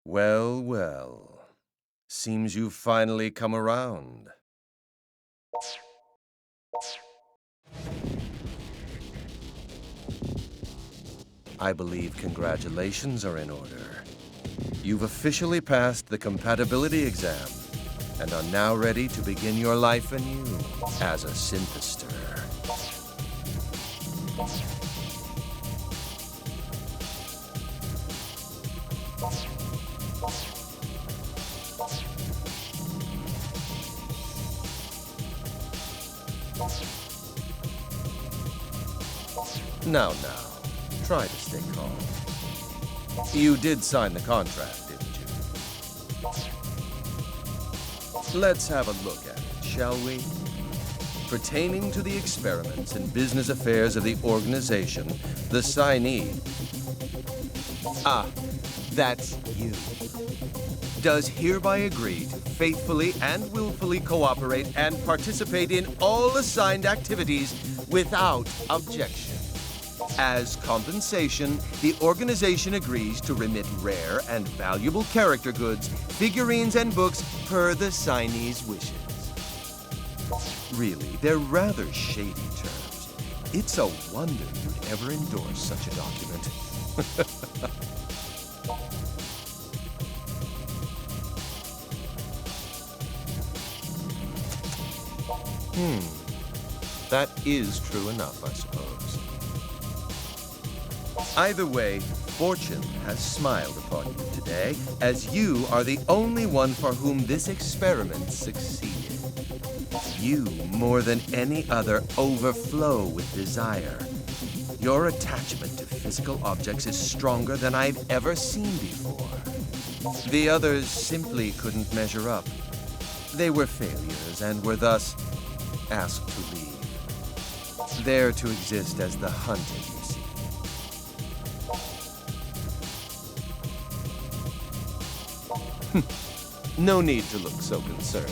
Well, well. Seems you've finally come around. I believe congratulations are in order. You've officially passed the compatibility exam and are now ready to begin your life anew as a synthester. Now, try to stay calm. You did sign the contract, didn't you? Let's have a look at it, shall we? Pertaining to the experiments and business affairs of the organization, the signee... Ah, that's you. Does hereby agree to faithfully and willfully cooperate and participate in all assigned activities without objection. As compensation, the organization agrees to remit rare and valuable character goods, figurines, and books per the signee's wishes. Really, they're rather shady terms. It's a wonder you'd ever endorse such a document. That is true enough, I suppose. Either way, fortune has smiled upon you today, as you are the only one for whom this experiment succeeded. You, more than any other, overflow with desire. Your attachment to physical objects is stronger than I've ever seen before. The others simply couldn't measure up. They were failures and were thus asked to leave. There to exist as the hunted, you see. No need to look so concerned.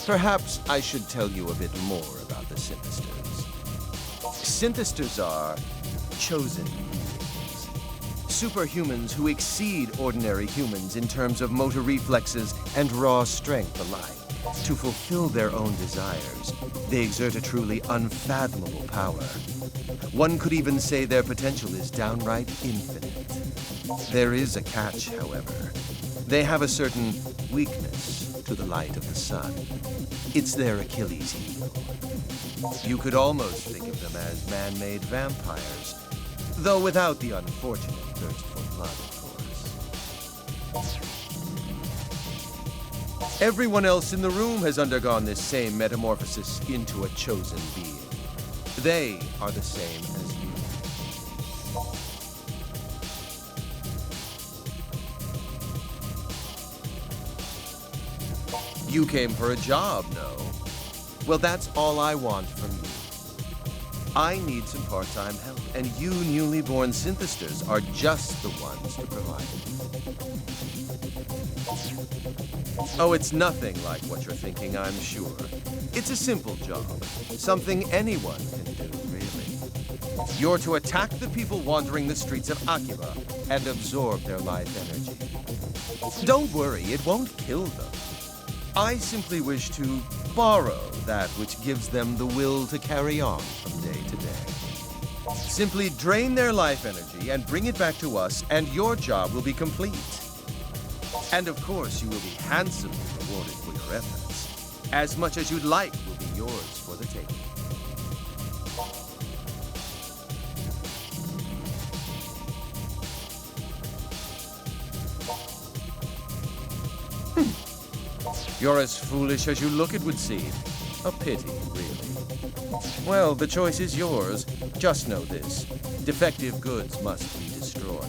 Perhaps I should tell you a bit more about the synthesters. Synthesters are chosen beings. Superhumans who exceed ordinary humans in terms of motor reflexes and raw strength alike. To fulfill their own desires, they exert a truly unfathomable power. One could even say their potential is downright infinite. There is a catch, however. They have a certain weakness to the light of the sun. It's their Achilles heel. You could almost think of them as man-made vampires, though without the unfortunate thirst for blood, of course. Everyone else in the room has undergone this same metamorphosis into a chosen being. They are the same as you. You came for a job, no? Well, that's all I want from you. I need some part-time help, and you newly born synthesters are just the ones to provide it. Oh, it's nothing like what you're thinking, I'm sure. It's a simple job. Something anyone can do, really. You're to attack the people wandering the streets of Akiba and absorb their life energy. Don't worry, it won't kill them. I simply wish to borrow that which gives them the will to carry on from day to day. Simply drain their life energy and bring it back to us, and your job will be complete. And of course, you will be handsomely rewarded for your efforts. As much as you'd like will be yours for the taking. You're as foolish as you look, it would seem. A pity, really. Well, the choice is yours. Just know this. Defective goods must be destroyed.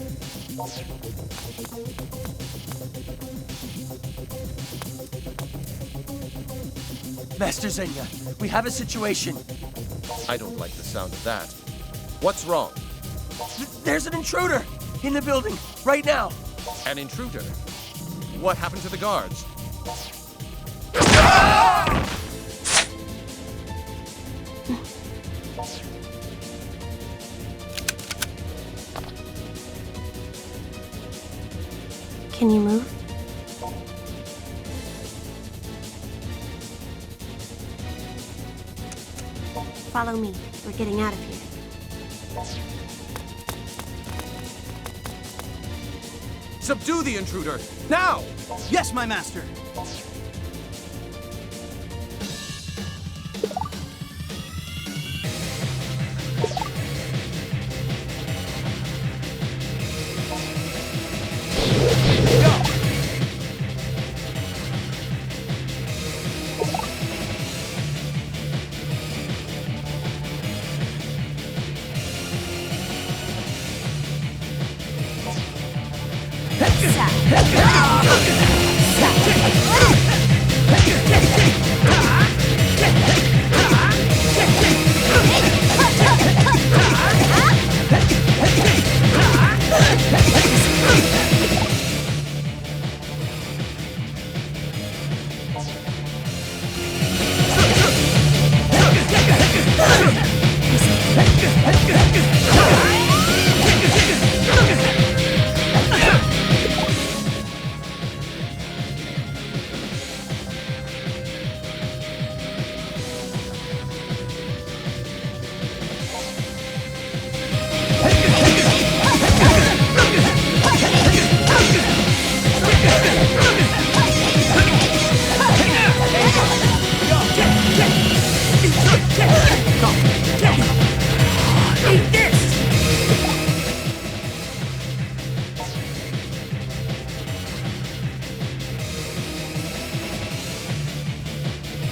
Master Xenia, we have a situation. I don't like the sound of that. What's wrong? There's an intruder in the building right now. An intruder? What happened to the guards? Can you move? Follow me. We're getting out of here. Subdue the intruder! Now! Yes, my master.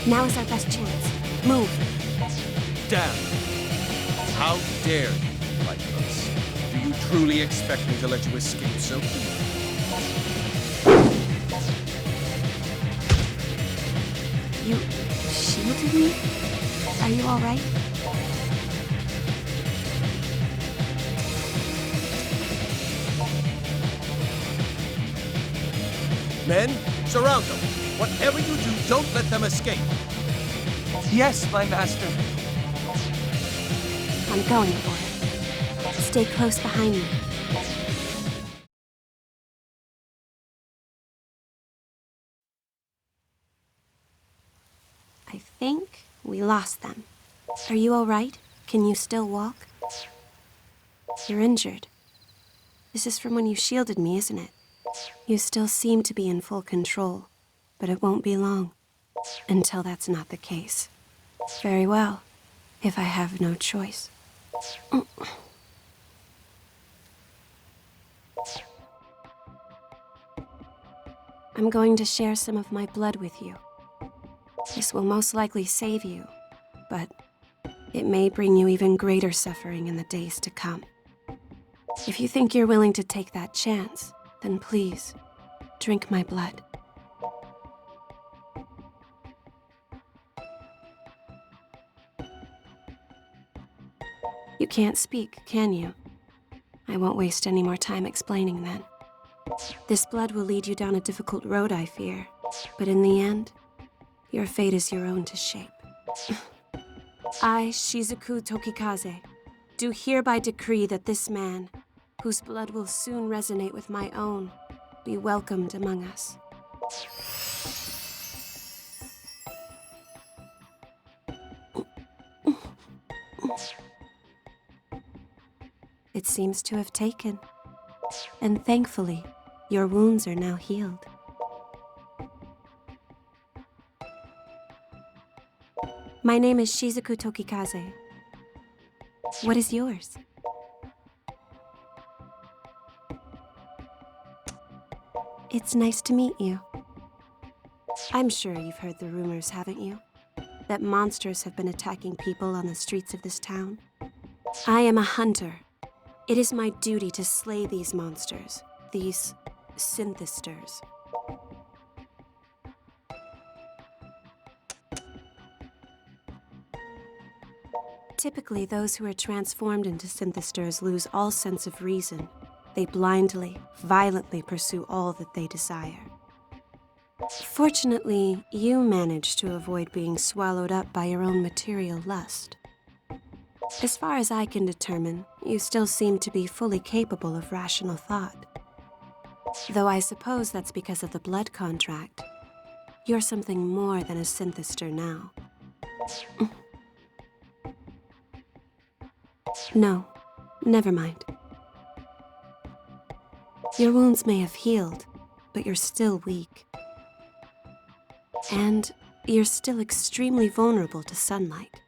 Now is our best chance. Move. Damn! How dare you fight us? Do you truly expect me to let you escape so easily? You shielded me? Are you all right? Men, surround them. Whatever you do, don't let them escape. Yes, my master. I'm going for it. Stay close behind me. I think we lost them. Are you all right? Can you still walk? You're injured. This is from when you shielded me, isn't it? You still seem to be in full control, but it won't be long until that's not the case. Very well, if I have no choice. I'm going to share some of my blood with you. This will most likely save you, but it may bring you even greater suffering in the days to come. If you think you're willing to take that chance, then please, drink my blood. You can't speak, can you? I won't waste any more time explaining then. This blood will lead you down a difficult road, I fear. But in the end, your fate is your own to shape. I, Shizuku Tokikaze, do hereby decree that this man, whose blood will soon resonate with my own, be welcomed among us. It seems to have taken. And thankfully, your wounds are now healed. My name is Shizuku Tokikaze. What is yours? It's nice to meet you. I'm sure you've heard the rumors, haven't you? That monsters have been attacking people on the streets of this town. I am a hunter. It is my duty to slay these monsters, these synthesters. Typically, those who are transformed into synthesters lose all sense of reason. They blindly, violently pursue all that they desire. Fortunately, you managed to avoid being swallowed up by your own material lust. As far as I can determine, you still seem to be fully capable of rational thought. Though I suppose that's because of the blood contract. You're something more than a synthester now. No, never mind. Your wounds may have healed, but you're still weak. And you're still extremely vulnerable to sunlight.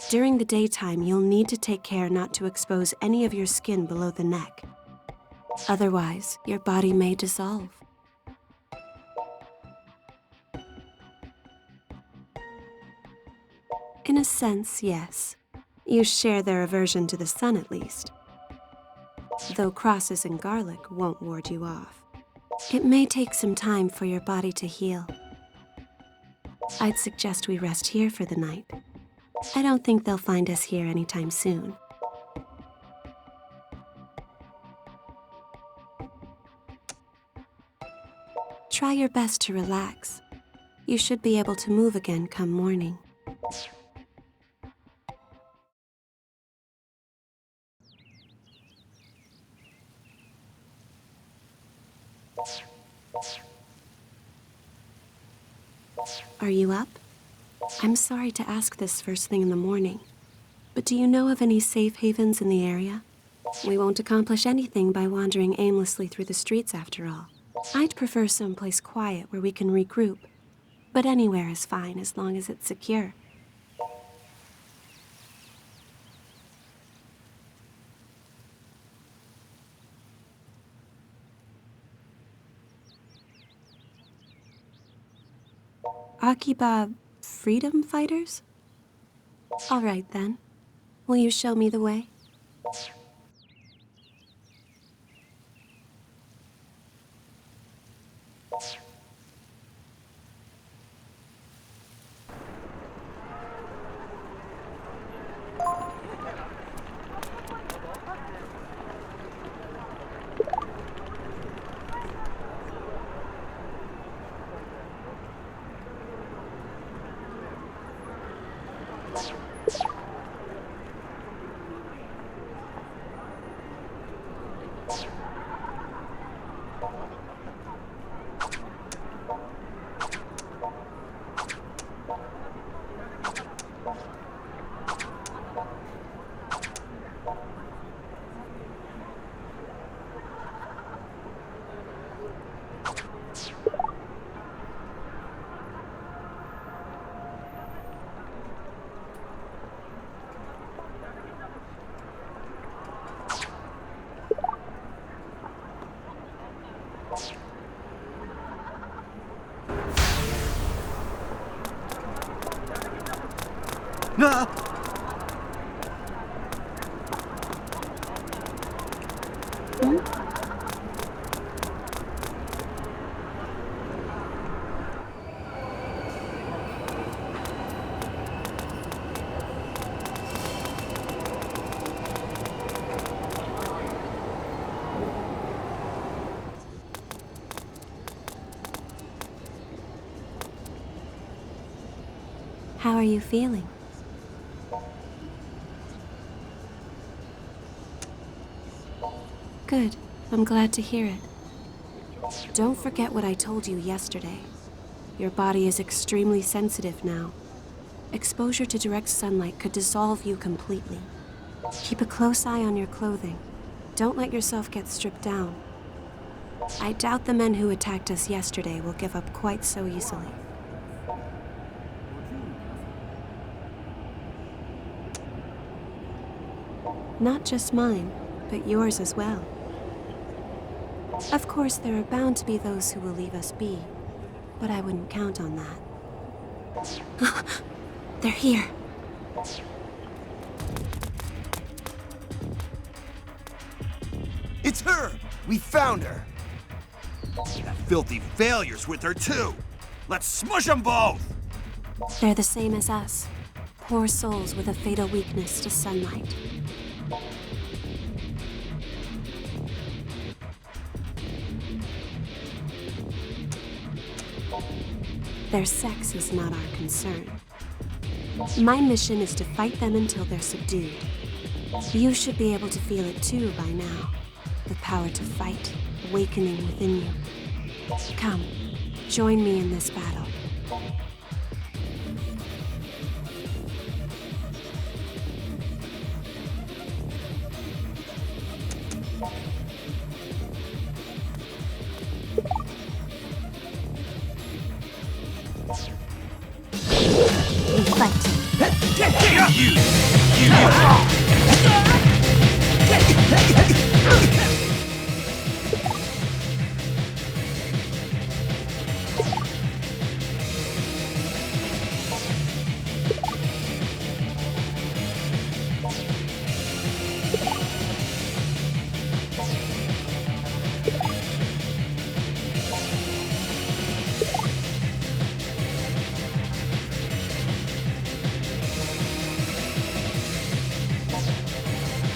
During the daytime, you'll need to take care not to expose any of your skin below the neck. Otherwise, your body may dissolve. In a sense, yes. You share their aversion to the sun, at least. Though crosses and garlic won't ward you off. It may take some time for your body to heal. I'd suggest we rest here for the night. I don't think they'll find us here anytime soon. Try your best to relax. You should be able to move again come morning. Are you up? I'm sorry to ask this first thing in the morning, but do you know of any safe havens in the area? We won't accomplish anything by wandering aimlessly through the streets after all. I'd prefer someplace quiet where we can regroup, but anywhere is fine as long as it's secure. Akiba freedom fighters? All right then. Will you show me the way? How are you feeling? Good. I'm glad to hear it. Don't forget what I told you yesterday. Your body is extremely sensitive now. Exposure to direct sunlight could dissolve you completely. Keep a close eye on your clothing. Don't let yourself get stripped down. I doubt the men who attacked us yesterday will give up quite so easily. Not just mine, but yours as well. Of course, there are bound to be those who will leave us be, but I wouldn't count on that. They're here. It's her! We found her! That filthy failure's with her too! Let's smush them both! They're the same as us. Poor souls with a fatal weakness to sunlight. Their sex is not our concern. My mission is to fight them until they're subdued. You should be able to feel it too by now. The power to fight, awakening within you. Come, join me in this battle.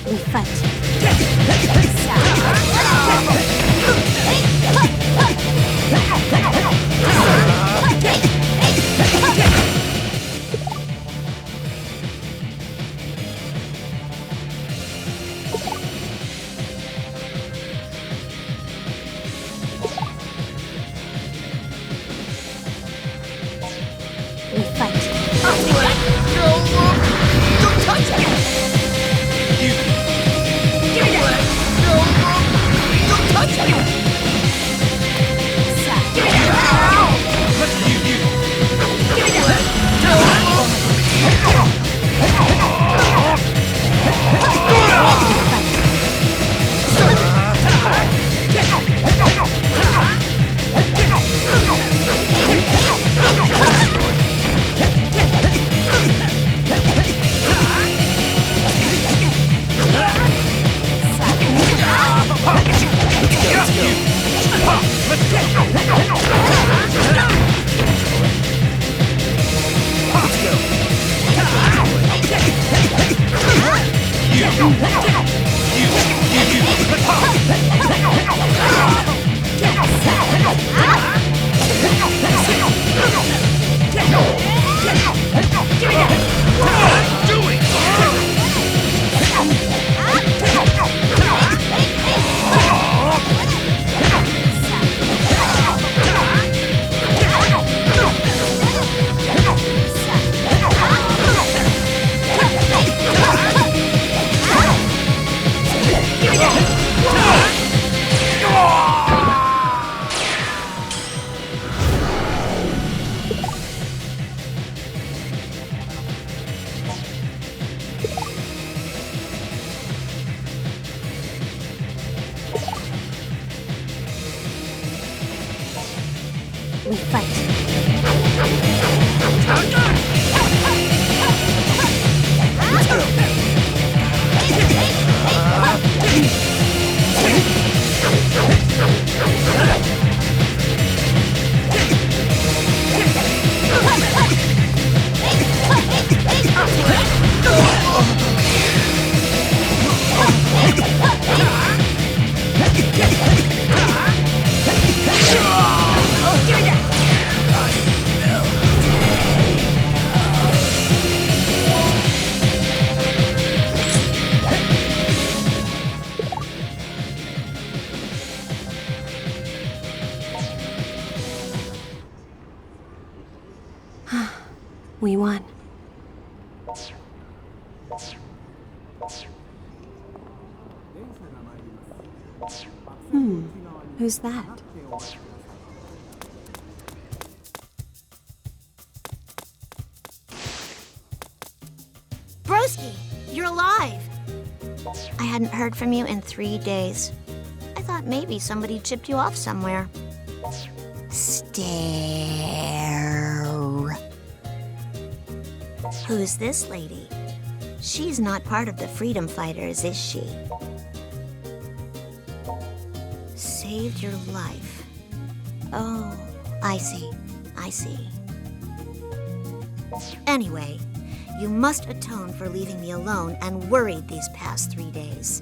We fight. We fight. We won. Who's that? Broski, you're alive! I hadn't heard from you in 3 days. I thought maybe somebody chipped you off somewhere. Stare. Who's this lady? She's not part of the Freedom Fighters, is she? Saved your life. Oh, I see. I see. Anyway, you must atone for leaving me alone and worried these past 3 days.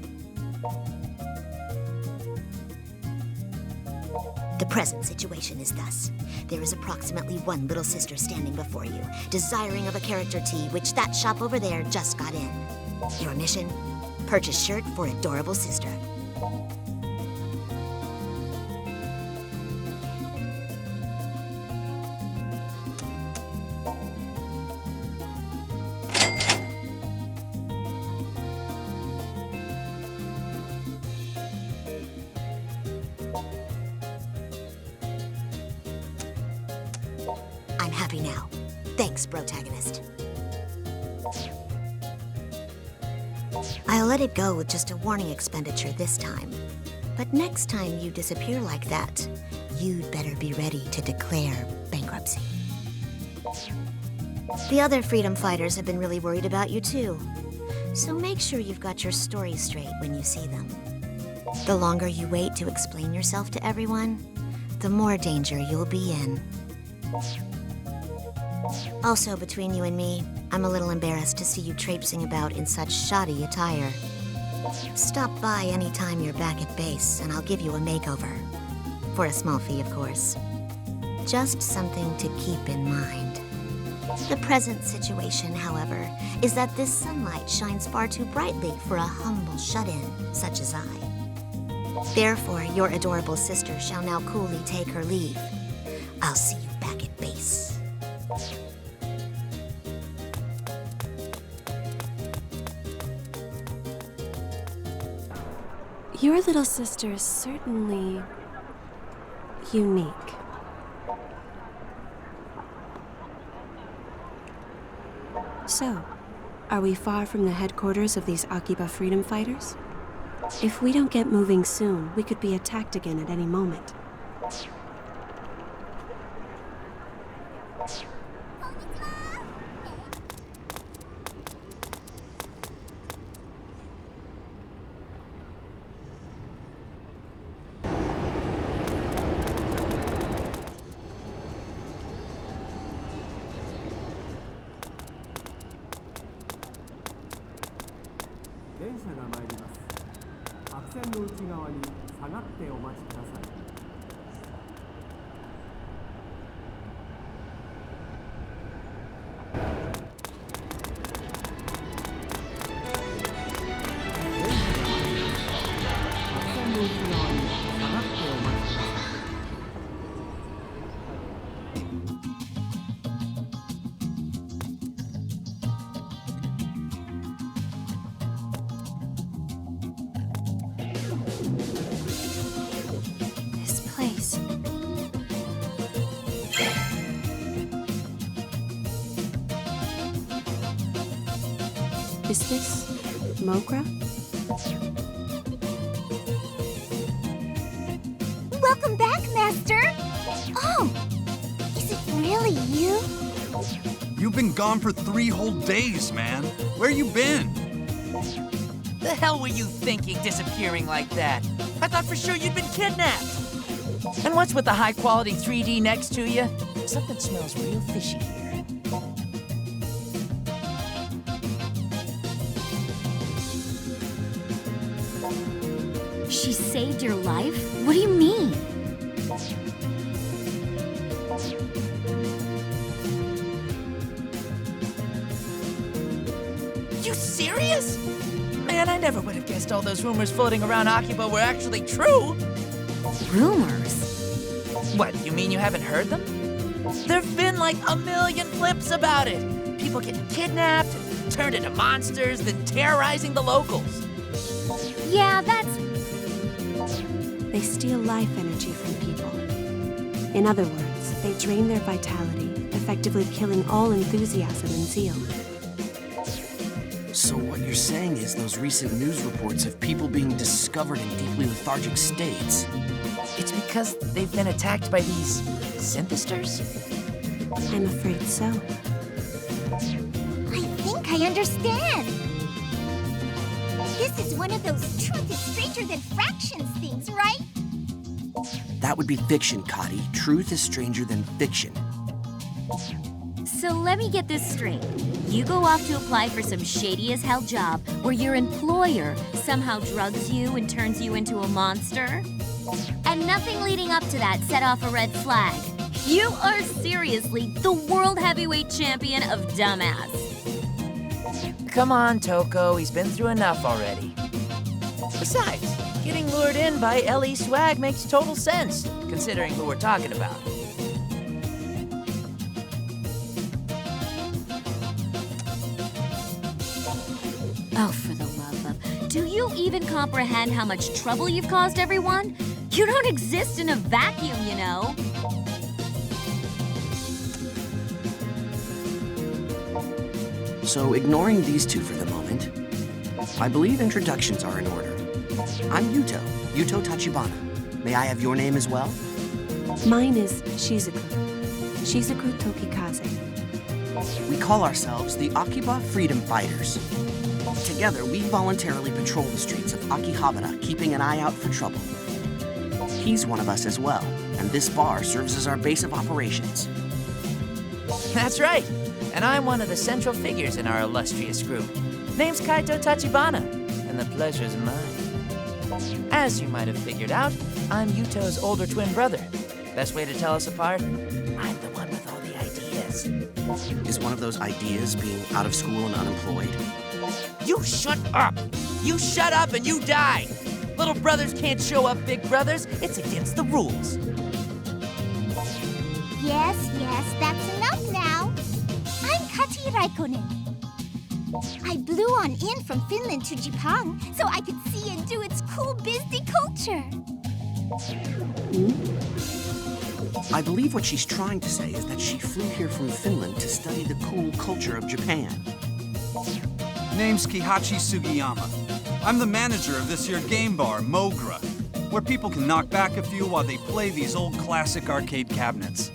The present situation is thus. There is approximately one little sister standing before you, desiring of a character tee, which that shop over there just got in. Your mission? Purchase shirt for adorable sister. I'm happy now. Thanks, protagonist. I'll let it go with just a warning expenditure this time. But next time you disappear like that, you'd better be ready to declare bankruptcy. The other freedom fighters have been really worried about you too. So make sure you've got your story straight when you see them. The longer you wait to explain yourself to everyone, the more danger you'll be in. Also, between you and me, I'm a little embarrassed to see you traipsing about in such shoddy attire. Stop by anytime you're back at base, and I'll give you a makeover. For a small fee, of course. Just something to keep in mind. The present situation, however, is that this sunlight shines far too brightly for a humble shut-in such as I. Therefore, your adorable sister shall now coolly take her leave. I'll see you back at base. Your little sister is certainly unique. So, are we far from the headquarters of these Akiba freedom fighters? If we don't get moving soon, we could be attacked again at any moment. Is this Mokra? Welcome back, Master! Oh! Is it really you? You've been gone for 3 whole days, man. Where you been? The hell were you thinking disappearing like that? I thought for sure you'd been kidnapped. And what's with the high-quality 3D next to you? Something smells real fishy here. She saved your life? What do you mean? You serious? Man, I never would have guessed all those rumors floating around Akiba were actually true. Rumors? What, you mean you haven't heard them? There've been like a million flips about it. People getting kidnapped, turned into monsters, then terrorizing the locals. Yeah, that's... They steal life energy from people. In other words, they drain their vitality, effectively killing all enthusiasm and zeal. So what you're saying is those recent news reports of people being discovered in deeply lethargic states. It's because they've been attacked by these synthesters? I'm afraid so. I think I understand. This is one of those truth is stranger than fractions things, right? That would be fiction, Cotty. Truth is stranger than fiction. So let me get this straight. You go off to apply for some shady-as-hell job where your employer somehow drugs you and turns you into a monster? And nothing leading up to that set off a red flag. You are seriously the world heavyweight champion of dumbass. Come on, Toko, he's been through enough already. Besides, getting lured in by LE swag makes total sense, considering who we're talking about. Oh, for the love of... Do you even comprehend how much trouble you've caused everyone? You don't exist in a vacuum, you know. So ignoring these two for the moment, I believe introductions are in order. I'm Yuto Tachibana. May I have your name as well? Mine is Shizuku. Shizuku Tokikaze. We call ourselves the Akiba Freedom Fighters. Together, we voluntarily patrol the streets of Akihabara, keeping an eye out for trouble. He's one of us as well, and this bar serves as our base of operations. That's right, and I'm one of the central figures in our illustrious group. Name's Kaito Tachibana, and the pleasure's mine. As you might have figured out, I'm Yuto's older twin brother. Best way to tell us apart? I'm the one with all the ideas. Is one of those ideas being out of school and unemployed? You shut up! You shut up and you die! Little brothers can't show up big brothers. It's against the rules. Yes, that's enough now. I'm Kati Raikkonen. I blew on in from Finland to Japan so I could see and do its cool bizdy culture. I believe what she's trying to say is that she flew here from Finland to study the cool culture of Japan. Name's Kihachi Sugiyama. I'm the manager of this here game bar, Mogra, where people can knock back a few while they play these old classic arcade cabinets.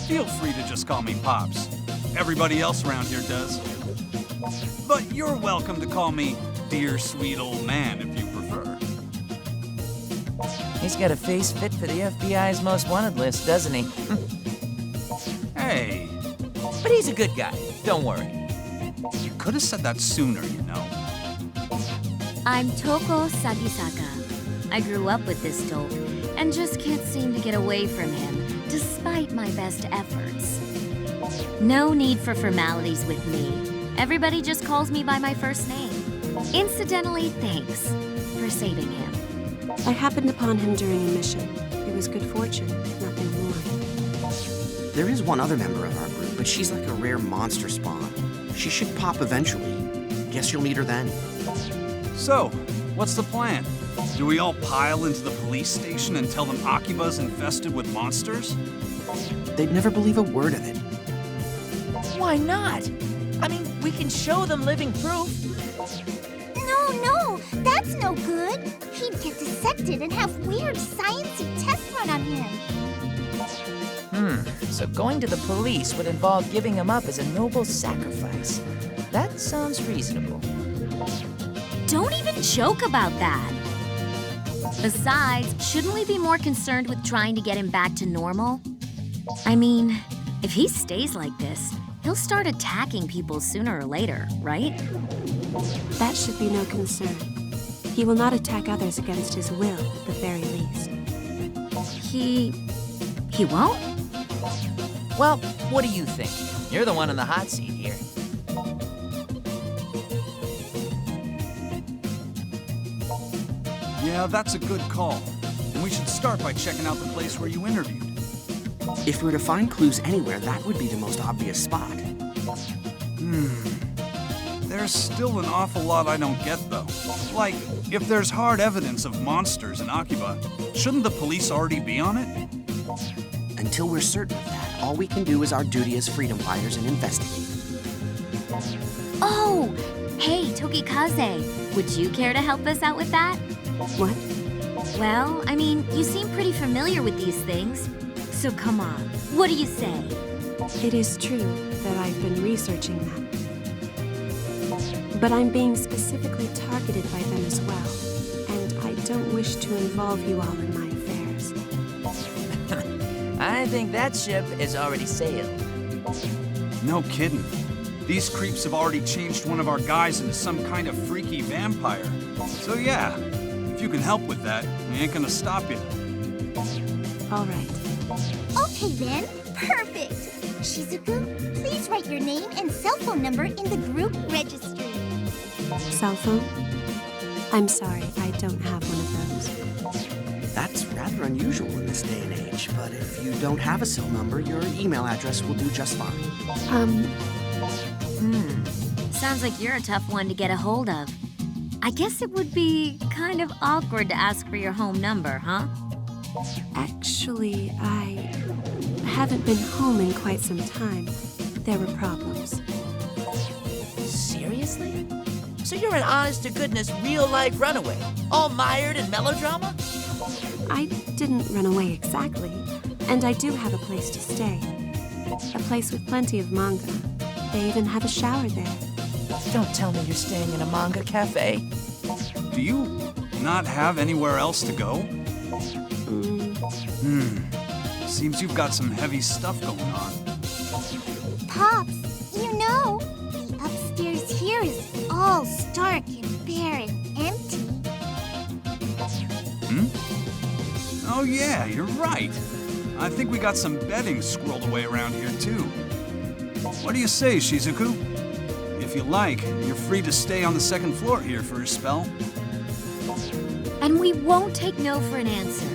Feel free to just call me Pops. Everybody else around here does. But you're welcome to call me Dear Sweet Old Man if you prefer. He's got a face fit for the FBI's most wanted list, doesn't he? Hey, But he's a good guy, don't worry. you could have said that sooner, you know. I'm Toko Sagisaka. I grew up with this dope and just can't seem to get away from him, despite my best efforts. No need for formalities with me. Everybody just calls me by my first name. Incidentally, thanks for saving him. I happened upon him during a mission. It was good fortune, nothing more. There is one other member of our group, but she's like a rare monster spawn. She should pop eventually. Guess you'll meet her then. So, what's the plan? Do we all pile into the police station and tell them Akiba's infested with monsters? They'd never believe a word of it. Why not? I mean, we can show them living proof. No, that's no good. He'd get dissected and have weird sciencey tests run on him. So going to the police would involve giving him up as a noble sacrifice. That sounds reasonable. Don't even joke about that. Besides, shouldn't we be more concerned with trying to get him back to normal? I mean, if he stays like this, he'll start attacking people sooner or later, right? That should be no concern. He will not attack others against his will, at the very least. He won't? Well, what do you think? You're the one in the hot seat here. Yeah, that's a good call. And we should start by checking out the place where you interviewed. If we're to find clues anywhere, that would be the most obvious spot. There's still an awful lot I don't get, though. Like, if there's hard evidence of monsters in Akiba, shouldn't the police already be on it? Until we're certain of that, all we can do is our duty as freedom fighters and investigate. Oh! Hey, Tokikaze, would you care to help us out with that? What? Well, I mean, you seem pretty familiar with these things. So come on, what do you say? It is true that I've been researching them. But I'm being specifically targeted by them as well. And I don't wish to involve you all in my affairs. I think that ship has already sailed. No kidding. These creeps have already changed one of our guys into some kind of freaky vampire. So yeah, if you can help with that, we ain't gonna stop you. All right. Okay then, perfect. Shizuku, please write your name and cell phone number in the group registry. Cell phone? I'm sorry, I don't have one of those. That's rather unusual in this day and age, but if you don't have a cell number, your email address will do just fine. Sounds like you're a tough one to get a hold of. I guess it would be kind of awkward to ask for your home number, huh? Actually, I haven't been home in quite some time. There were problems. Seriously? So you're an honest-to-goodness real-life runaway, all mired in melodrama? I didn't run away exactly, and I do have a place to stay. A place with plenty of manga. They even have a shower there. Don't tell me you're staying in a manga cafe. Do you not have anywhere else to go? Seems you've got some heavy stuff going on. Pops, you know, the upstairs here is all stark and bare and empty. Oh yeah, you're right. I think we got some bedding squirreled away around here too. What do you say, Shizuku? If you like, you're free to stay on the second floor here for a spell. And we won't take no for an answer.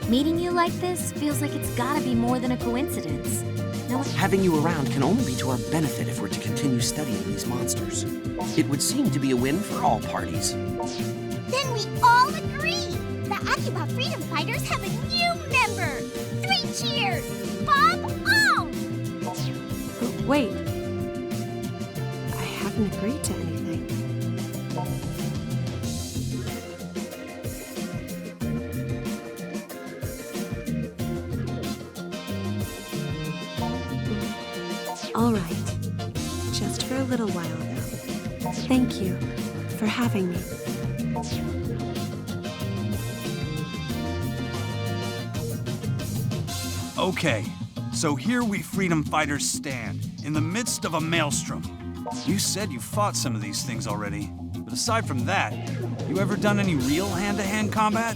Meeting you like this feels like it's gotta be more than a coincidence. No, Having you around can only be to our benefit if we're to continue studying these monsters. It would seem to be a win for all parties. Then we all agree! The Akiba Freedom Fighters have a new member! 3 cheers! Bob on! But wait. I haven't agreed to anything. All right. Just for a little while, though. Thank you for having me. Okay, so here we freedom fighters stand, in the midst of a maelstrom. You said you fought some of these things already, but aside from that, you ever done any real hand-to-hand combat?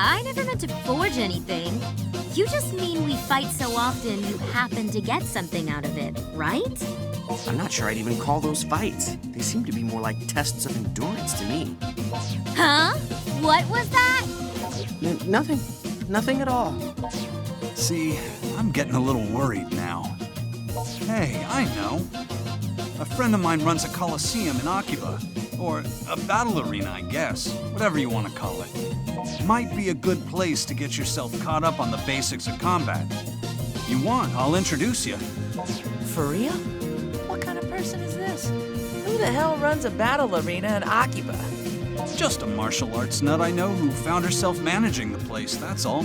I never meant to forge anything. You just mean we fight so often you happen to get something out of it, right? I'm not sure I'd even call those fights. They seem to be more like tests of endurance to me. Huh? What was that? Nothing. Nothing at all. See, I'm getting a little worried now. Hey, I know. A friend of mine runs a coliseum in Akiba. Or a battle arena, I guess. Whatever you want to call it. Might be a good place to get yourself caught up on the basics of combat. You want, I'll introduce you. For real? What kind of person is this? Who the hell runs a battle arena in Akiba? Just a martial arts nut I know who found herself managing the place, that's all.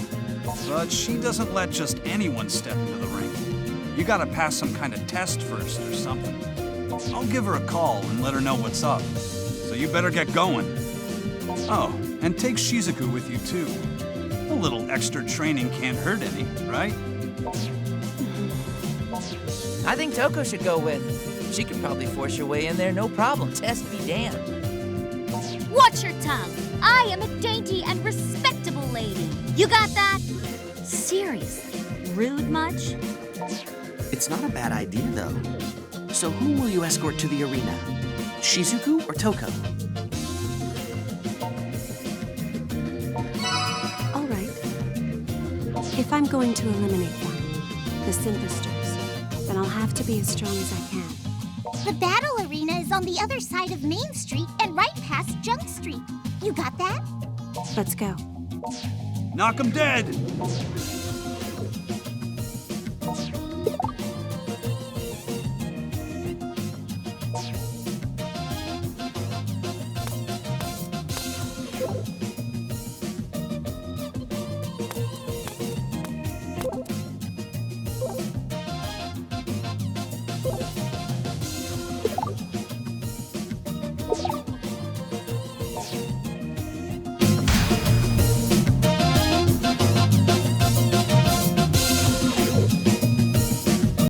But she doesn't let just anyone step into the ring. You gotta pass some kind of test first or something. I'll give her a call and let her know what's up. So you better get going. Oh, and take Shizuku with you too. A little extra training can't hurt any, right? I think Toko should go with. She could probably force her way in there, no problem. Test be damned. Watch your tongue. I am a dainty and respectable lady. You got that? Seriously, rude much? It's not a bad idea, though. So whom will you escort to the arena? Shizuku or Toko? If I'm going to eliminate them, the synthesters, then I'll have to be as strong as I can. The battle arena is on the other side of Main Street and right past Junk Street. You got that? Let's go. Knock 'em dead!